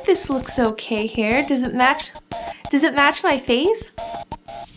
this looks okay here. Does it match my face?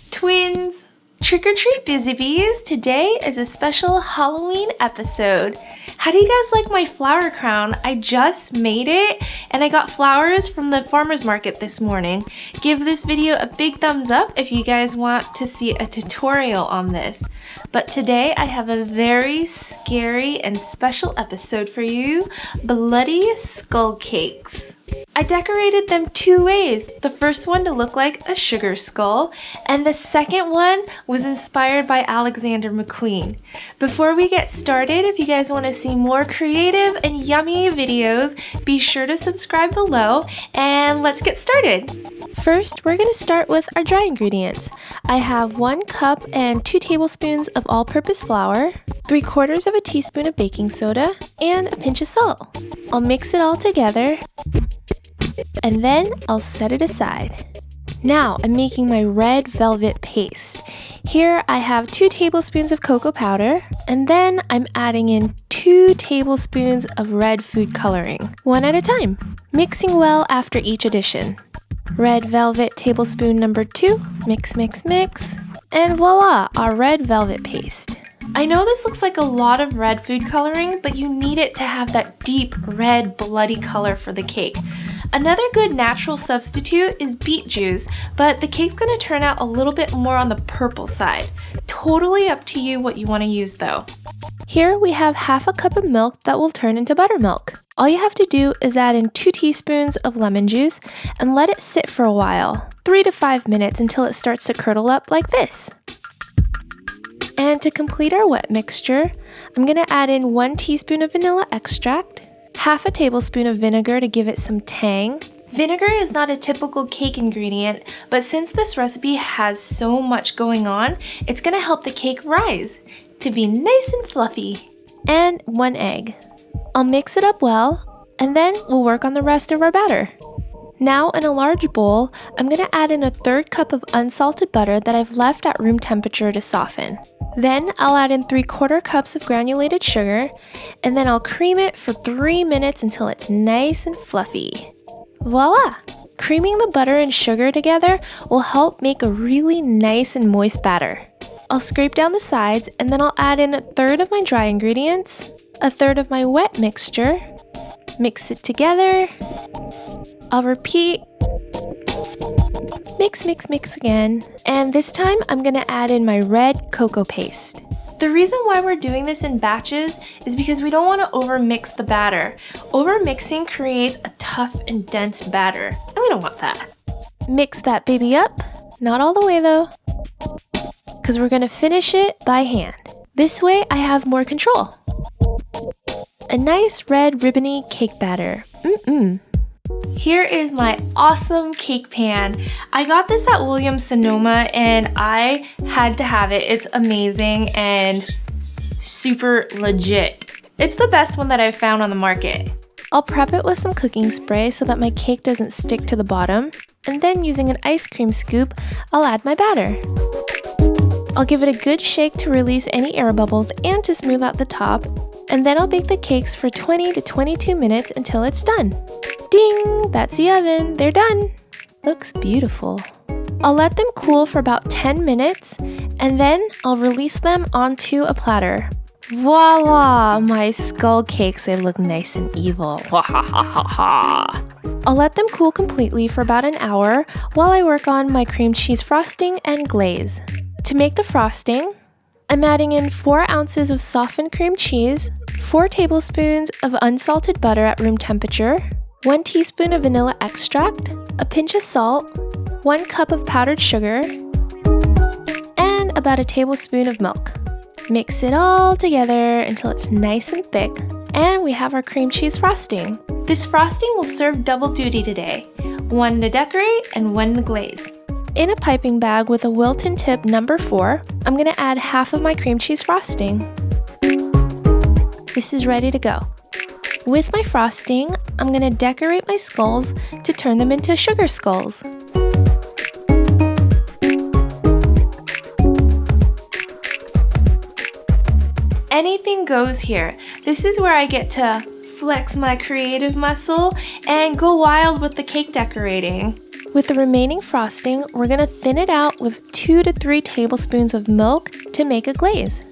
Twins! Trick or treat, busy bees! Today is a special Halloween episode. How do you guys like my flower crown? I just made it and I got flowers from the farmer's market this morning. Give this video a big thumbs up if you guys want to see a tutorial on this. But today I have a very scary and special episode for you, bloody skull cakes. I decorated them two ways. The first one to look like a sugar skull, and the second one was inspired by Alexander McQueen. Before we get started, if you guys want to see more creative and yummy videos, be sure to subscribe below, and let's get started. First, we're going to start with our dry ingredients. I have 1 cup and 2 tablespoons of all-purpose flour, 3/4 of a teaspoon of baking soda, and a pinch of salt. I'll mix it all together, and then I'll set it aside. Now I'm making my red velvet paste. Here I have 2 tablespoons of cocoa powder, and then I'm adding in 2 tablespoons of red food coloring, one at a time, mixing well after each addition. Red velvet tablespoon number 2, mix, mix, mix, and voila, our red velvet paste. I know this looks like a lot of red food coloring, but you need it to have that deep red bloody color for the cake. Another good natural substitute is beet juice, but the cake's going to turn out a little bit more on the purple side. Totally up to you what you want to use though. Here we have 1/2 cup of milk that will turn into buttermilk. All you have to do is add in 2 teaspoons of lemon juice and let it sit for a while, 3 to 5 minutes until it starts to curdle up like this. And to complete our wet mixture, I'm going to add in 1 teaspoon of vanilla extract, 1/2 tablespoon of vinegar to give it some tang. Vinegar is not a typical cake ingredient, but since this recipe has so much going on, it's going to help the cake rise to be nice and fluffy. And 1 egg. I'll mix it up well, and then we'll work on the rest of our batter. Now in a large bowl, I'm going to add in a 1/3 cup of unsalted butter that I've left at room temperature to soften. Then I'll add in 3/4 cups of granulated sugar, and then I'll cream it for 3 minutes until it's nice and fluffy. Voila! Creaming the butter and sugar together will help make a really nice and moist batter. I'll scrape down the sides, and then I'll add in 1/3 of my dry ingredients, 1/3 of my wet mixture, mix it together. I'll repeat, mix, mix, mix again, and this time I'm going to add in my red cocoa paste. The reason why we're doing this in batches is because we don't want to overmix the batter. Overmixing creates a tough and dense batter, and we don't want that. Mix that baby up, not all the way though, because we're going to finish it by hand. This way I have more control. A nice red ribbony cake batter. Here is my awesome cake pan. I got this at Williams-Sonoma and I had to have it. It's amazing and super legit. It's the best one that I've found on the market. I'll prep it with some cooking spray so that my cake doesn't stick to the bottom, and then using an ice cream scoop, I'll add my batter. I'll give it a good shake to release any air bubbles and to smooth out the top, and then I'll bake the cakes for 20 to 22 minutes until it's done. Ding! That's the oven. They're done. Looks beautiful. I'll let them cool for about 10 minutes, and then I'll release them onto a platter. Voila! My skull cakes, they look nice and evil. I'll let them cool completely for about an hour while I work on my cream cheese frosting and glaze. To make the frosting, I'm adding in 4 ounces of softened cream cheese, 4 tablespoons of unsalted butter at room temperature, 1 teaspoon of vanilla extract, a pinch of salt, 1 cup of powdered sugar, and about a tablespoon of milk. Mix it all together until it's nice and thick, and we have our cream cheese frosting. This frosting will serve double duty today, 1 to decorate and 1 to glaze. In a piping bag with a Wilton tip number 4, I'm going to add 1/2 of my cream cheese frosting. This is ready to go. With my frosting, I'm going to decorate my skulls to turn them into sugar skulls. Anything goes here. This is where I get to flex my creative muscle and go wild with the cake decorating. With the remaining frosting, we're gonna thin it out with 2 to 3 tablespoons of milk to make a glaze.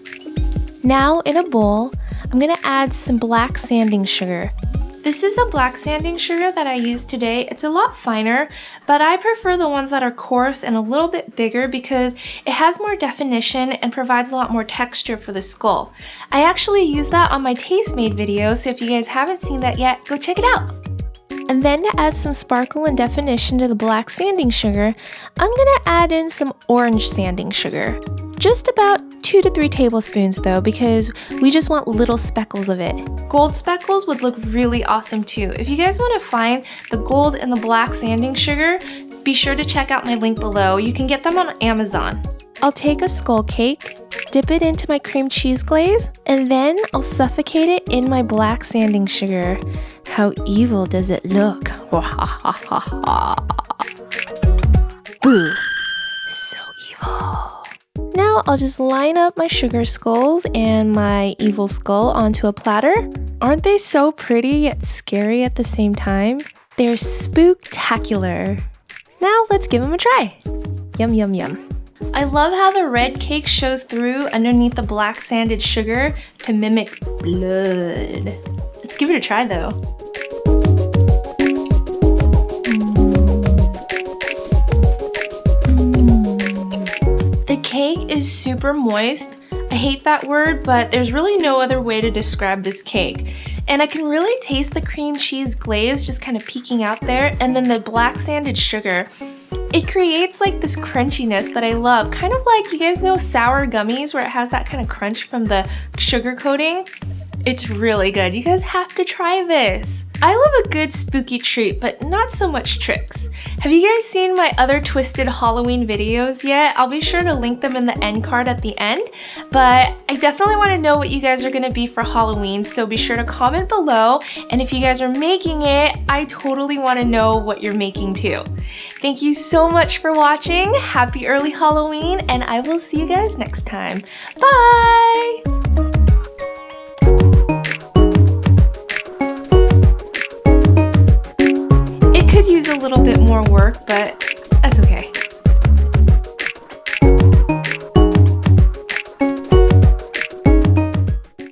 Now in a bowl, I'm gonna add some black sanding sugar. This is the black sanding sugar that I used today. It's a lot finer, but I prefer the ones that are coarse and a little bit bigger because it has more definition and provides a lot more texture for the skull. I actually use that on my Taste Made video, so if you guys haven't seen that yet, go check it out. And then to add some sparkle and definition to the black sanding sugar, I'm gonna add in some orange sanding sugar. Just about 2 to 3 tablespoons though, because we just want little speckles of it. Gold speckles would look really awesome too. If you guys want to find the gold and the black sanding sugar, be sure to check out my link below. You can get them on Amazon. I'll take a skull cake, dip it into my cream cheese glaze, and then I'll suffocate it in my black sanding sugar. How evil does it look? Boo! So evil. Now I'll just line up my sugar skulls and my evil skull onto a platter. Aren't they so pretty yet scary at the same time? They're spooktacular. Now let's give them a try. Yum, yum, yum. I love how the red cake shows through underneath the black sanded sugar to mimic blood. Let's give it a try though. The cake is super moist. I hate that word, but there's really no other way to describe this cake. And I can really taste the cream cheese glaze just kind of peeking out there, and then the black sanded sugar. It creates like this crunchiness that I love, kind of like, you guys know sour gummies where it has that kind of crunch from the sugar coating? It's really good. You guys have to try this. I love a good spooky treat, but not so much tricks. Have you guys seen my other twisted Halloween videos yet? I'll be sure to link them in the end card at the end, but I definitely want to know what you guys are gonna be for Halloween, so be sure to comment below, and if you guys are making it, I totally want to know what you're making too. Thank you so much for watching. Happy early Halloween, and I will see you guys next time. Bye! Could use a little bit more work, but